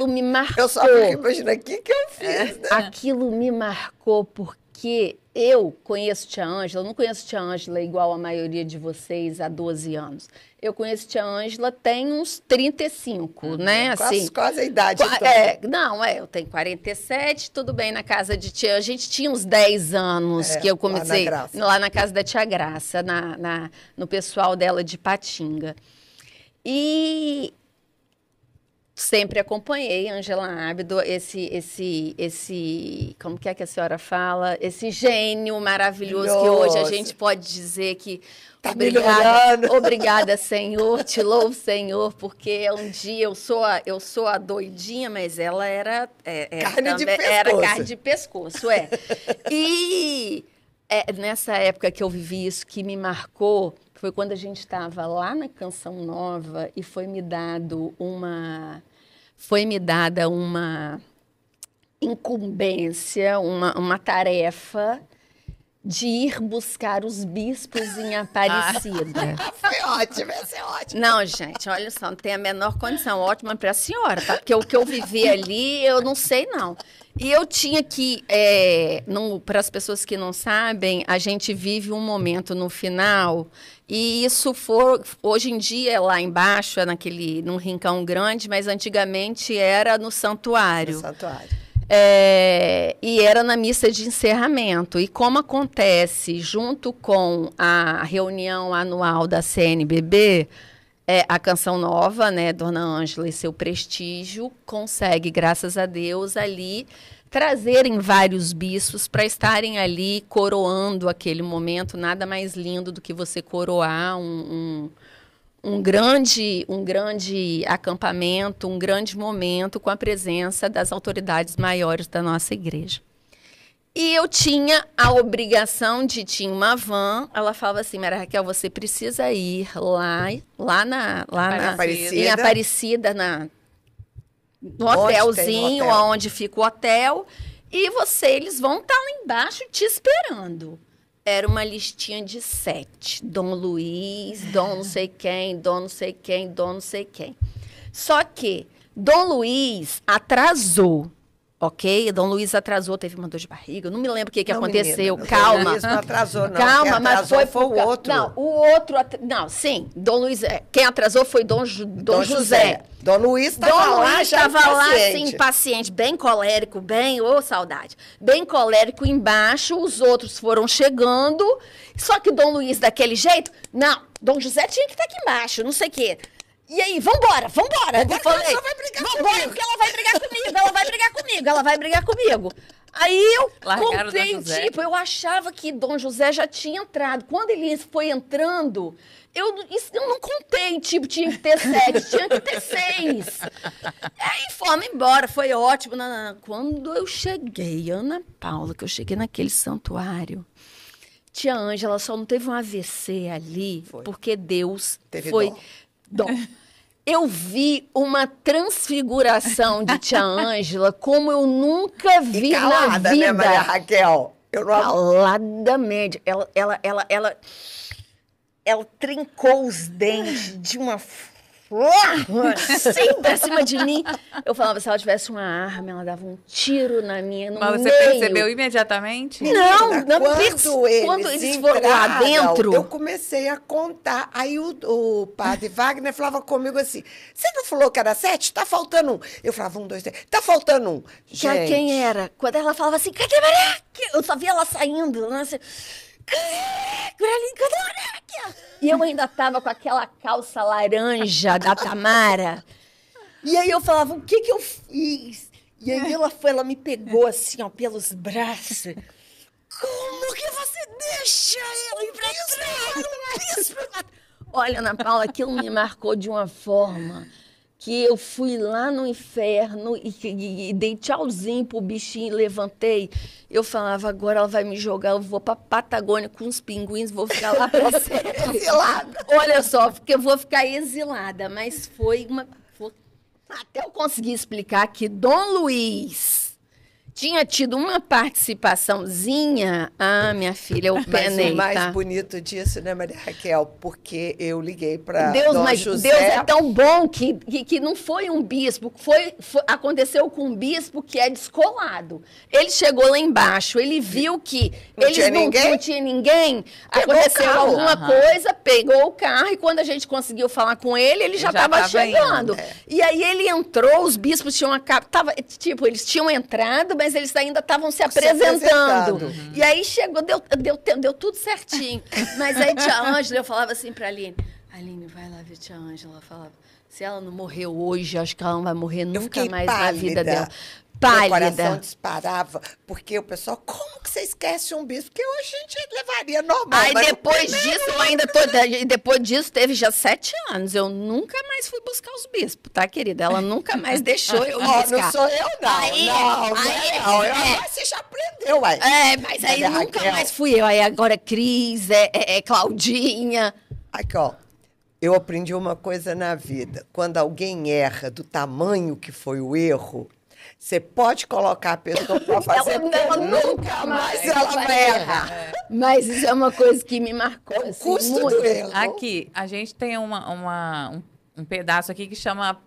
me marcou. Eu só fico imaginando o que eu fiz, né? Aquilo me marcou porque eu conheço tia Ângela, não conheço tia Ângela igual a maioria de vocês há 12 anos. Eu conheço tia Ângela tem uns 35, né? Assim, Quase a idade. Então. Eu tenho 47, tudo bem, na casa de tia. A gente tinha uns 10 anos que eu comecei lá na casa da tia Graça, no pessoal dela de Patinga. E sempre acompanhei Angela Ábido, como que é que a senhora fala? Esse gênio maravilhoso que hoje a gente pode dizer que tá melhorando. Obrigada, Senhor, te louvo, Senhor, porque um dia eu sou a doidinha, mas ela era carne de pescoço, E nessa época que eu vivi isso, que me marcou, foi quando a gente estava lá na Canção Nova e foi me dada uma incumbência, uma tarefa de ir buscar os bispos em Aparecida. Foi ótimo, essa é ótima. Não, gente, olha só, não tem a menor condição. Ótima para a senhora, tá? Porque o que eu vivi ali, eu não sei, não. E eu tinha que, para as pessoas que não sabem, a gente vive um momento no final, e isso hoje em dia é lá embaixo, num rincão grande, mas antigamente era no santuário. No santuário. E era na missa de encerramento. E como acontece junto com a reunião anual da CNBB, a Canção Nova, né, Dona Ângela e seu prestígio, consegue, graças a Deus, ali trazerem vários bispos para estarem ali coroando aquele momento. Nada mais lindo do que você coroar um grande acampamento, um grande momento com a presença das autoridades maiores da nossa igreja. E eu tinha a obrigação tinha uma van, ela falava assim, Maria Raquel, você precisa ir em Aparecida, no hotelzinho, onde fica o hotel, e eles vão estar lá embaixo te esperando. Era uma listinha de 7. Dom Luiz, Dom não sei quem, Dom não sei quem, Dom não sei quem. Só que Dom Luiz atrasou, ok? Dom Luiz atrasou, teve uma dor de barriga, eu não me lembro o que aconteceu. Menina, calma. Dom Luiz não atrasou, não. Calma, mas foi o outro. Não, o outro... Não, sim, Dom Luiz... Quem atrasou foi Dom José. Dom Luiz estava lá, assim, impaciente, bem colérico, saudade. Bem colérico embaixo, os outros foram chegando, só que Dom Luiz daquele jeito, não, Dom José tinha que estar aqui embaixo, não sei o quê. E aí, vambora. Eu falei, vambora, porque ela vai brigar comigo. Aí eu comprei, eu achava que Dom José já tinha entrado. Quando ele foi entrando, eu não contei, tinha que ter 7, tinha que ter 6. Aí fomos embora, foi ótimo. Quando eu cheguei, Ana Paula, que eu cheguei naquele santuário, tia Ângela só não teve um AVC ali, porque Deus foi... Dom. Eu vi uma transfiguração de tia Ângela como eu nunca vi na vida. Né, Maria Raquel? Caladamente. Ela trincou os dentes de uma forma assim pra cima de mim. Eu falava, se ela tivesse uma arma, ela dava um tiro na minha, no Mas meio. você percebeu imediatamente? Não, quando eles foram lá dentro... Eu comecei a contar. Aí o padre Wagner falava comigo assim, você não falou que era 7? Tá faltando 1. Eu falava, 1, 2, 3, tá faltando 1. Gente. Quem era? Quando ela falava assim, cadê Maria? Eu só via ela saindo, né? Assim, e eu ainda tava com aquela calça laranja da Tamara. E aí eu falava, o que eu fiz? E aí ela me pegou assim, ó, pelos braços. Como que você deixa ela ir pra trás? Olha, Ana Paula, aquilo me marcou de uma forma que eu fui lá no inferno e dei tchauzinho pro bichinho, levantei. Eu falava, agora ela vai me jogar, eu vou pra Patagônia com os pinguins, vou ficar lá pra ser exilada. Olha só, porque eu vou ficar exilada, mas foi uma... Até eu conseguir explicar que Dom Luiz tinha tido uma participaçãozinha. Ah, minha filha, eu penei, Mas o mais tá? bonito disso, né, Maria Raquel? Porque eu liguei para Deus, Dom mas José. Deus é tão bom que não foi um bispo, aconteceu com um bispo que é descolado. Ele chegou lá embaixo, ele viu que Não tinha ninguém? não tinha ninguém, Pegou aconteceu o carro. alguma coisa, pegou o carro e quando a gente conseguiu falar com ele, ele já já estava tava chegando. indo, E aí ele entrou, os bispos tinham tipo, eles tinham entrado, mas eles ainda estavam se apresentando. apresentando. E aí chegou, deu tudo certinho. Mas aí tia Ângela, eu falava assim pra Aline, Aline, vai lá ver tia Ângela. Ela falava, se ela não morreu hoje, acho que ela não vai morrer Eu nunca fiquei mais pálida. na vida dela. Meu coração Pálida. disparava, porque o pessoal, como que você esquece um bispo? Porque hoje a gente levaria normal. Aí mas no depois primeiro disso, eu ainda tô. E depois disso, teve já 7 anos. Eu nunca mais fui buscar os bispos, tá, querida? Ela nunca mais deixou eu ir Ó, buscar. não sou eu, não. Aí, não. é. Você já aprendeu, ué. Mas aí Maria nunca Raquel. mais fui eu. Aí agora Cris, Claudinha. Aqui, ó. Eu aprendi uma coisa na vida. Quando alguém erra do tamanho que foi o erro, você pode colocar a pessoa para fazer, Ela nunca mais ela vai errar. Mas isso é uma coisa que me marcou. É o assim, custo muito. do erro. Aqui, a gente tem um pedaço aqui que chama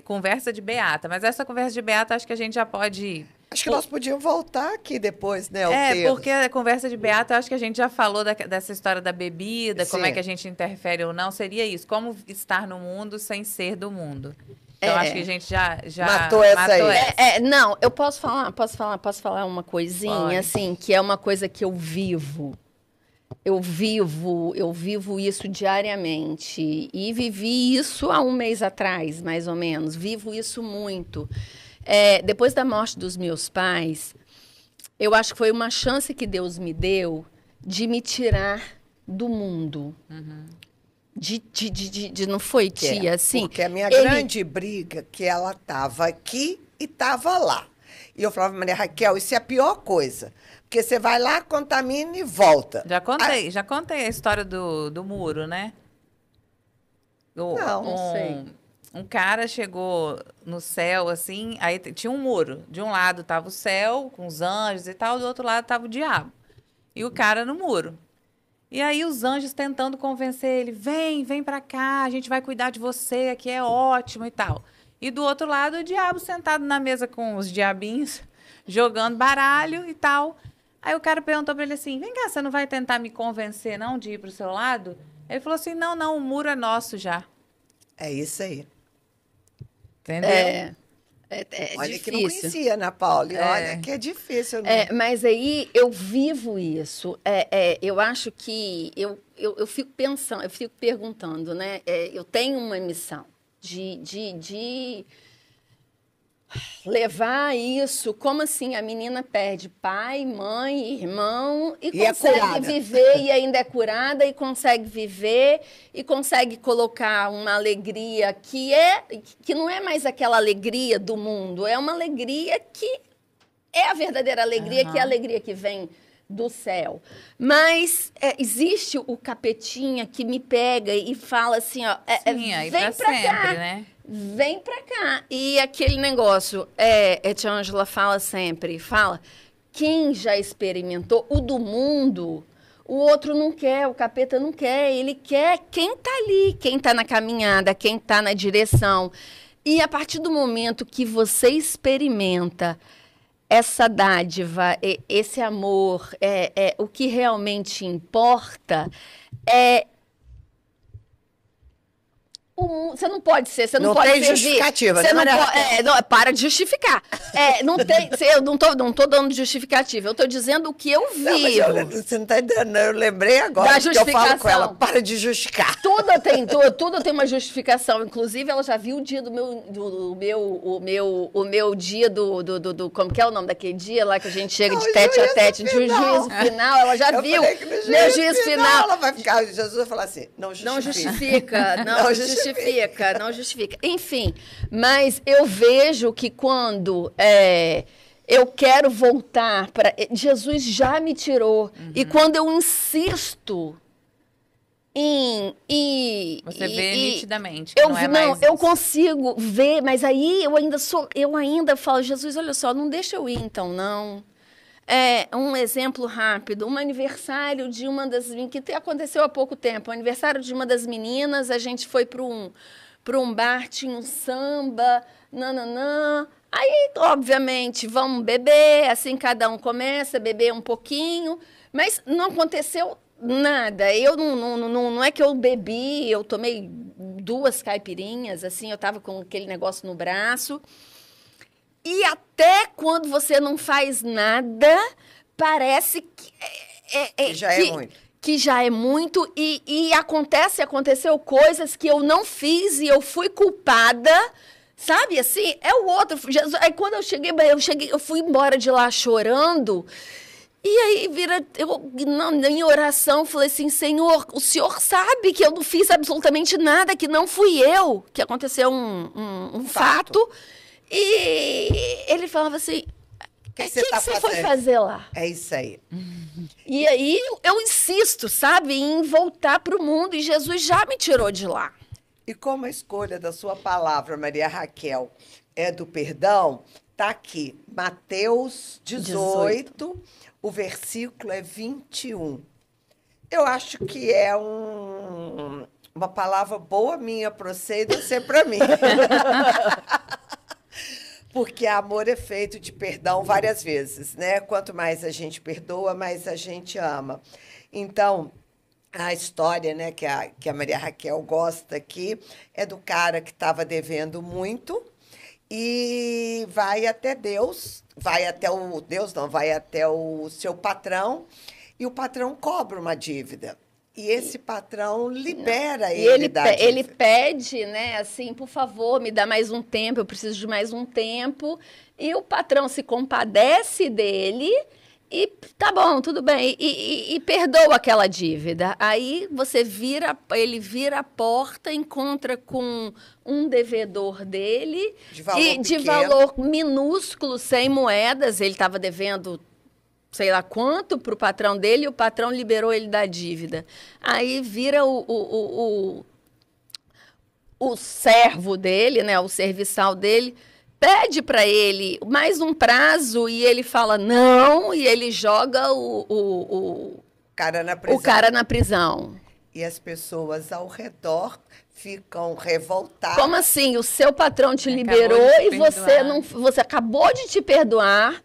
Conversa de Beata. Mas essa conversa de Beata, acho que a gente já pode... Acho que nós podíamos voltar aqui depois, né? Porque a conversa de Beata, eu acho que a gente já falou dessa história da bebida, como Sim. é que a gente interfere ou não. Seria isso, como estar no mundo sem ser do mundo. Então, acho que a gente já Matou essa aí. Não, eu posso falar uma coisinha, Pode. assim, que é uma coisa que eu vivo. Eu vivo isso diariamente. E vivi isso há um mês atrás, mais ou menos. Vivo isso muito. Depois da morte dos meus pais, eu acho que foi uma chance que Deus me deu de me tirar do mundo. Uhum. Não foi, tia? Assim, Porque a minha grande briga que ela estava aqui e estava lá. E eu falava, Maria Raquel, isso é a pior coisa. Porque você vai lá, contamina e volta. Já contei a história do muro, né? Não sei. Um cara chegou no céu, assim, aí tinha um muro. De um lado tava o céu, com os anjos e tal, do outro lado tava o diabo. E o cara no muro. E aí os anjos tentando convencer ele, vem pra cá, a gente vai cuidar de você, aqui é ótimo e tal. E do outro lado o diabo sentado na mesa com os diabinhos, jogando baralho e tal. Aí o cara perguntou pra ele assim, vem cá, você não vai tentar me convencer não de ir pro seu lado? Ele falou assim, não, o muro é nosso já. É isso aí. Entendeu? É Olha difícil. que não conhecia, Ana Paula. Olha que é difícil. Né? Mas aí eu vivo isso. Eu acho que eu fico pensando, eu fico perguntando, né? Eu tenho uma missão de levar isso, como assim a menina perde pai, mãe, irmão e consegue curada. viver e ainda é curada e consegue viver e consegue colocar uma alegria que não é mais aquela alegria do mundo, é uma alegria que é a verdadeira alegria, que é a alegria que vem do céu. Mas existe o capetinha que me pega e fala assim, ó, Sim, aí vem pra pra sempre, cá. né? Vem pra cá. E aquele negócio, tia Ângela fala sempre, quem já experimentou o do mundo, o outro não quer, o capeta não quer, ele quer quem tá ali, quem tá na caminhada, quem tá na direção. E a partir do momento que você experimenta essa dádiva, esse amor, o que realmente importa é o Você não pode ser, você não, Não pode tem servir. justificativa, Você né, não Maria pode, não, para de justificar. Não tem, eu não tô dando justificativa, eu tô dizendo o que eu vivo. Não, mas você não está entendendo. Eu lembrei agora Da que eu falo com ela. justificação. Para de justificar. Tudo tem uma justificação. Inclusive, ela já viu o dia o meu dia como que é o nome daquele dia lá que a gente chega Não, de tete a tete, de final. juízo final. Ela já Eu viu falei que no meu juízo final. ela vai ficar, Jesus vai falar assim, não Não justifica. justifica, não justifica. Enfim, mas eu vejo que quando eu quero voltar para... Jesus já me tirou. E quando eu insisto Você vê nitidamente que não é mais eu isso. consigo ver, mas aí eu ainda falo, Jesus, olha só, não deixa eu ir então, não. Um exemplo rápido, um aniversário de uma das que aconteceu há pouco tempo, o aniversário de uma das meninas, a gente foi para um bar, tinha um samba, nananã. Aí, obviamente, vamos beber, assim cada um começa a beber um pouquinho, mas não aconteceu nada. Eu não é que eu bebi, eu tomei 2 caipirinhas, assim, eu estava com aquele negócio no braço. E até quando você não faz nada, parece que é muito. Que já é muito. E aconteceu coisas que eu não fiz e eu fui culpada. Sabe, assim, é o outro. Jesus, aí quando eu fui embora de lá chorando. E aí, em oração, falei assim, Senhor, o Senhor sabe que eu não fiz absolutamente nada, que não fui eu, que aconteceu um fato. E ele falava assim, o que você foi fazer lá? É isso aí. E aí eu insisto, sabe, em voltar para o mundo, e Jesus já me tirou de lá. E como a escolha da sua palavra, Maria Raquel, é do perdão, está aqui, Mateus 18, o versículo é 21. Eu acho que é uma palavra boa minha para você e você para mim. Porque amor é feito de perdão várias vezes, né? Quanto mais a gente perdoa, mais a gente ama. Então, a história, né, que a Maria Raquel gosta aqui é do cara que estava devendo muito e vai até Deus, vai até o seu patrão, e o patrão cobra uma dívida. E esse patrão libera ele da dívida. Ele pede, né, assim, por favor, me dá mais um tempo, eu preciso de mais um tempo. E o patrão se compadece dele e tá bom, tudo bem, e perdoa aquela dívida. Aí ele vira a porta, encontra com um devedor dele de valor minúsculo, 100 moedas, ele estava devendo sei lá quanto para o patrão dele, e o patrão liberou ele da dívida. Aí vira o servo dele, né, o serviçal dele, pede para ele mais um prazo e ele fala não, e ele joga o cara na prisão. E as pessoas ao redor ficam revoltadas. Como assim? O seu patrão te liberou e você acabou de te perdoar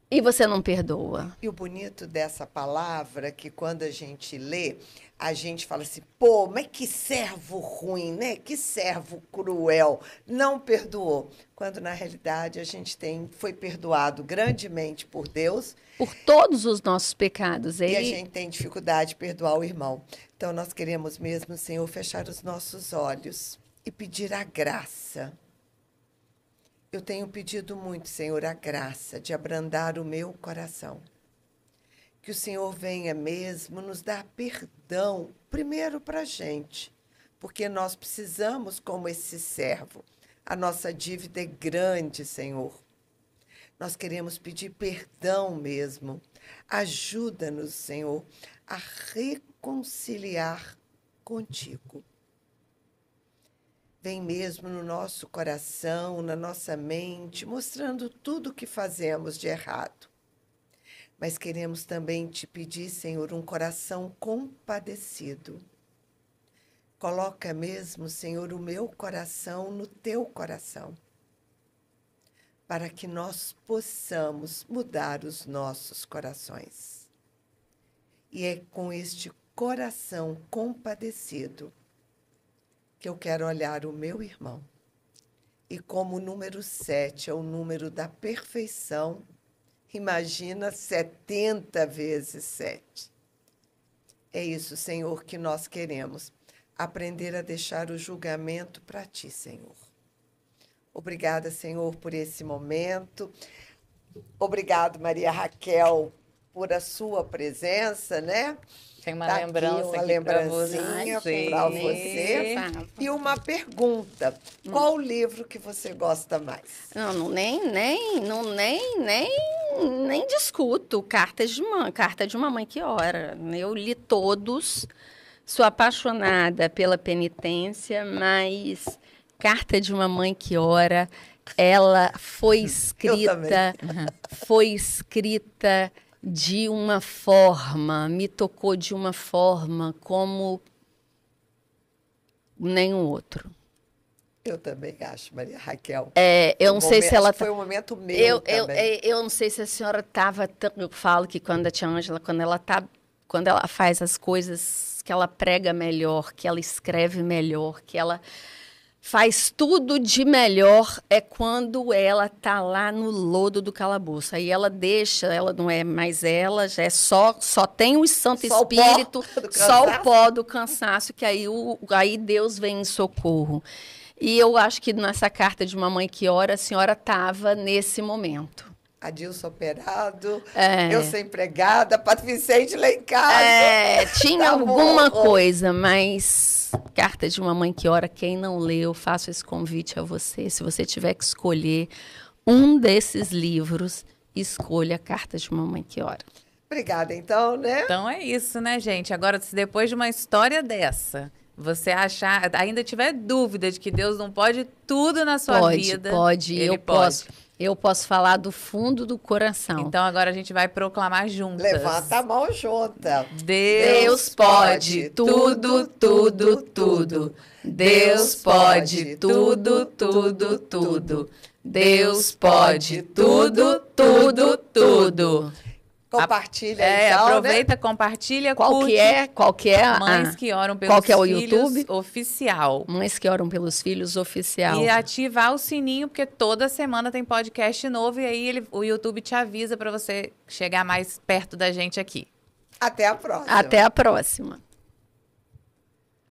e você não perdoa. E o bonito dessa palavra é que quando a gente lê, a gente fala assim, pô, mas que servo ruim, né? Que servo cruel, não perdoou. Quando, na realidade, a gente foi perdoado grandemente por Deus. Por todos os nossos pecados. E a gente tem dificuldade de perdoar o irmão. Então, nós queremos mesmo, Senhor, fechar os nossos olhos e pedir a graça. Eu tenho pedido muito, Senhor, a graça de abrandar o meu coração. Que o Senhor venha mesmo nos dar perdão, primeiro para a gente, porque nós precisamos, como esse servo. A nossa dívida é grande, Senhor. Nós queremos pedir perdão mesmo. Ajuda-nos, Senhor, a reconciliar contigo. Vem mesmo no nosso coração, na nossa mente, mostrando tudo o que fazemos de errado. Mas queremos também te pedir, Senhor, um coração compadecido. Coloca mesmo, Senhor, o meu coração no teu coração, para que nós possamos mudar os nossos corações. E é com este coração compadecido que eu quero olhar o meu irmão. E como o número 7 é o número da perfeição, imagina 70 vezes 7. É isso, Senhor, que nós queremos. Aprender a deixar o julgamento para Ti, Senhor. Obrigada, Senhor, por esse momento. Obrigado, Maria Raquel, por a sua presença, né? Tem uma Tá lembrança uma aqui lembrancinha para você. Exato. E uma pergunta. Qual o livro que você gosta mais? Não, nem discuto. Carta de uma mãe que ora. Eu li todos. Sou apaixonada pela penitência, mas Carta de uma Mãe que Ora, ela foi escrita de uma forma, me tocou de uma forma como nenhum outro. Eu também acho, Maria Raquel. Eu não sei se ela... Foi um momento meu também. Eu não sei se a senhora estava... Eu falo que quando a tia Ângela, quando ela faz as coisas, que ela prega melhor, que ela escreve melhor, que ela faz tudo de melhor, é quando ela tá lá no lodo do calabouço. Aí ela deixa, ela não é mais ela, já é só tem o Santo Espírito, só o pó do cansaço, que aí Deus vem em socorro. E eu acho que nessa Carta de uma Mãe que Ora, a senhora estava nesse momento. Adilson operado, eu sou empregada, Padre Vicente lá em casa. Tinha Tá alguma bom. coisa, mas Carta de uma Mãe que Ora, quem não leu, faço esse convite a você. Se você tiver que escolher um desses livros, escolha Carta de uma Mãe que Ora. Obrigada, então, né? Então é isso, né, gente? Agora, se depois de uma história dessa, você ainda tiver dúvida de que Deus não pode tudo na sua vida, Ele pode. Eu posso falar do fundo do coração. Então agora a gente vai proclamar juntas. Levanta a mão junta. Deus pode tudo, tudo, tudo. Deus pode tudo, tudo, tudo. Deus pode tudo, tudo, tudo. Compartilha, então, aproveita, né? compartilha, Qual curte. que é? Mães que oram pelos qual que é o filhos YouTube? Oficial. Mães que Oram pelos Filhos oficial. E ativar o sininho, porque toda semana tem podcast novo e aí o YouTube te avisa para você chegar mais perto da gente aqui. Até a próxima. Até a próxima.